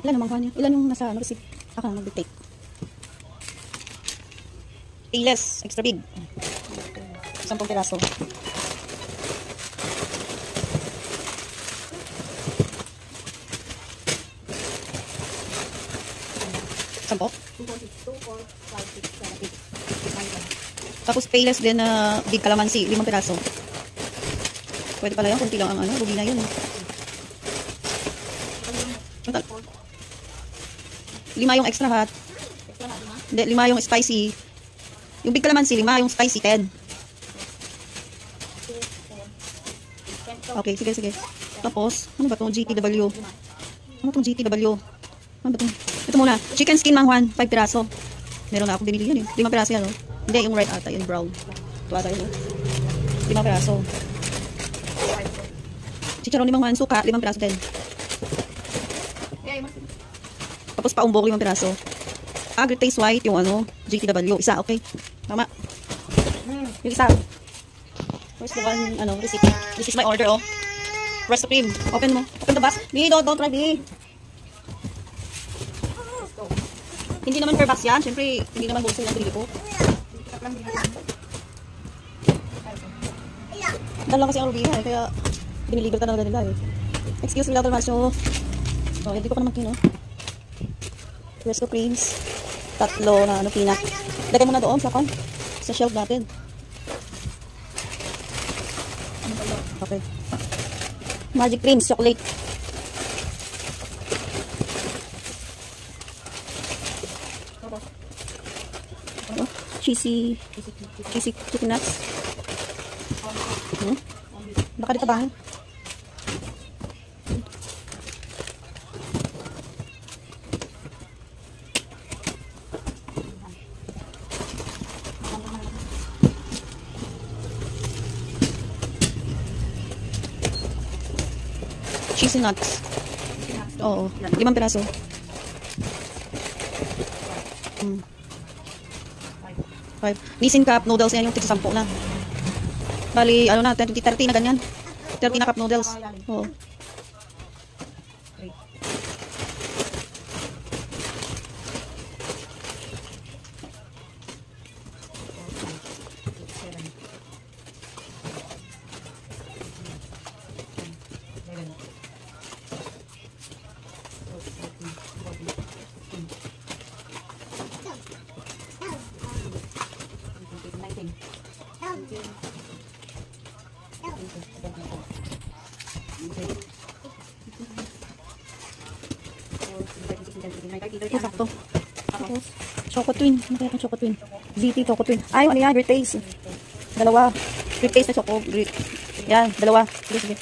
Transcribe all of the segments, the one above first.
Ilan namang kanya? Ilan yung nasa receipt? Ako na mag-dictate. Payless, extra big. 10 piraso. Sampo? 2, 4, 5, 6, 7, 8. Tapos payless din na big calamansi, 5 piraso. Pwede pala yan, kunti lang ang rugi na yun. 5 yung extra hot. Hindi, 5 yung spicy. Yung big calamansi, 5 yung spicy, 10. Okay, sige. Tapos, ano ba itong GTW? Ano itong GTW? Ano ba itong? Ito muna, chicken skin mangwan, 5 piraso. Meron na akong binili yan eh. 5 piraso yan, no? Hindi, yung red ata, yung brown. Ito ata yun, no? 5 piraso. Chicharon 5 mangwan, suka, 5 piraso din. Tapos paumbok 5 piraso. Great Taste White, yung GTW. Isa, okay. Tama. Yung isa. Where's the one, receipt? This is my order, oh. Press the cream. Open mo. Open the box. B, don't try, B. Hindi naman per box yan. Siyempre, hindi naman bulso yung pinili ko. Dahil lang kasi ang rubia, kaya biniligal ka na nila, eh. Excuse me, Dr. Masyo. Hindi ko pa naman kino. Resto creams. 3 na peanut. Lagay mo na doon, flakon. Sa shelf natin. Okay. Magic creams, chocolate. Cheesy chicken nuts. Baka dito bahay. Cheesy nuts. Oo. 5 piraso. 5. Nissin cup noodles yan yung 10 na. Bali, 30 na ganyan. 30 na cup noodles. Oo. Sakto. Tapos, Choco Twin. Ano kaya itong Choco Twin? ZT Choco Twin. Ay, ano yan? Great Taste. 2. Great Taste na Choco. Yan, 2. Sige.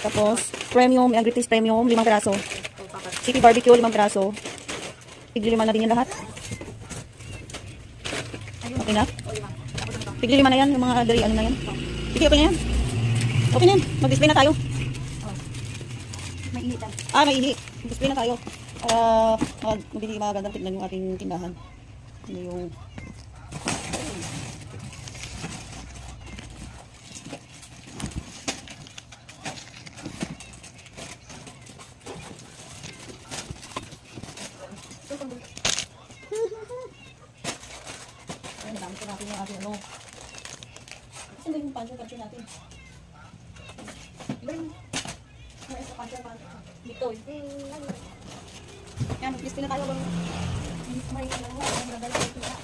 Tapos, Premium. Yan, Great Taste Premium. 5 piraso. City Barbecue, 5 piraso. Tigli 5 na din yan lahat. Okay na? Tigli 5 na yan. Yung mga dali, na yan. Sige, okay na yan. Okay na yan. Mag-display na tayo. May ihi. May ihi. Display na tayo. Para magandang tignan yung ating tindahan. Ano yung madami ko natin yung ating Hindi yung pansyo natin. Iba yung pansyo. Dito yan, mag-display na tayo. May magdadala ito na.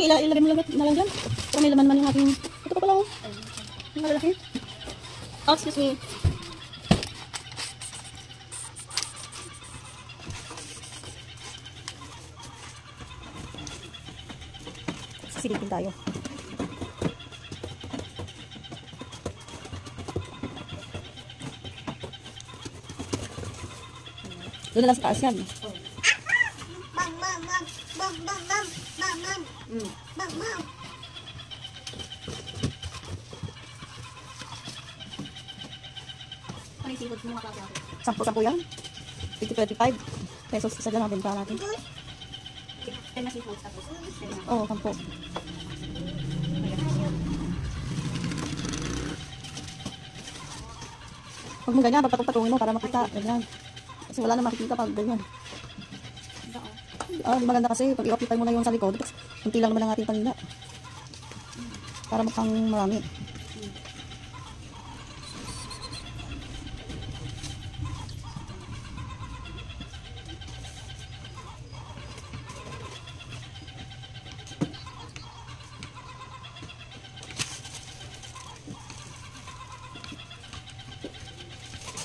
Sige, ilagay mo lang dyan. Pero may laman man yung ating... Ito pa pala, oh. Ang malalaki. Oh, excuse me. Silipin tayo. Doon na lang sa taas yan. Sampo yan. 25 pesos isa dyan ang benta natin. Oo, sampo. Huwag mo ganyan, pagpatong-patungin mo para makita. Ganyan. Kasi wala na makikita pag ganyan. Maganda kasi pag i-occupy mo na yung sa likod, kunti lang naman ang ating panila. Para mukhang marami.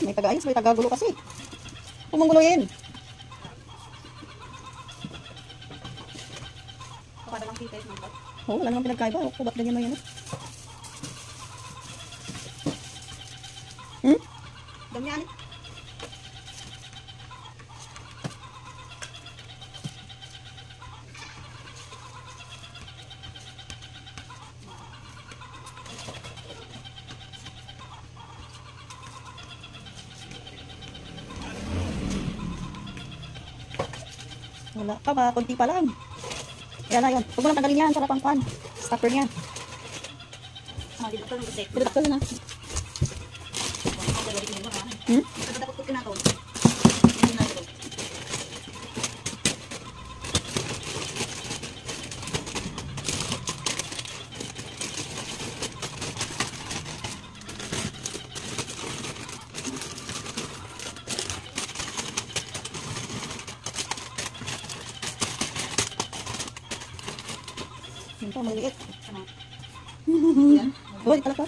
May taga-ayos, may taga-gulo kasi. Huwag mong guluhin. Oo, wala namang pinagkaiba. O, ba't ganyan mo yan? Damyan. Wala pa ba? Kunti pa lang. Yan na yun. Huwag mo lang tanggalin yan. Sarap ang pan. Stopper niya. Dito na. Ito, maliit. Oo, di pala pa.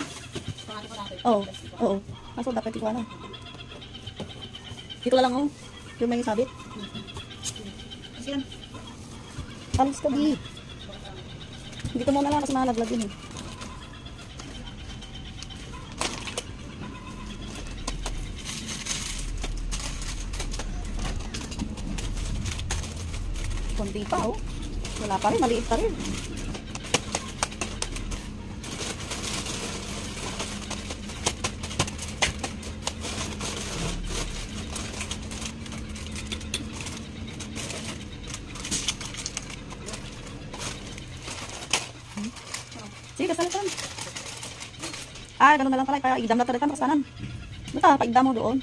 Oo. Kaso dapat ito na. Dito lang, oh. Yung may sabit. Alis ka, di. Dito muna lang kasi malaglag yun, eh. Kunti pa, oh. Wala pa rin, maliit pa rin. Sige, kasalitan. Ganun na lang pala. Kaya idam na talaga makasanan. Basta, paigdam mo doon.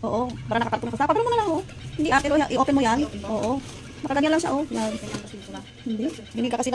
Oo, para nakakartong na kasapa. Pagano mo na lang, oh. Hindi, pero i-open mo yan. Oo. Nakaganyan lang siya, oh. Yan. Hindi. Hindi ka kasi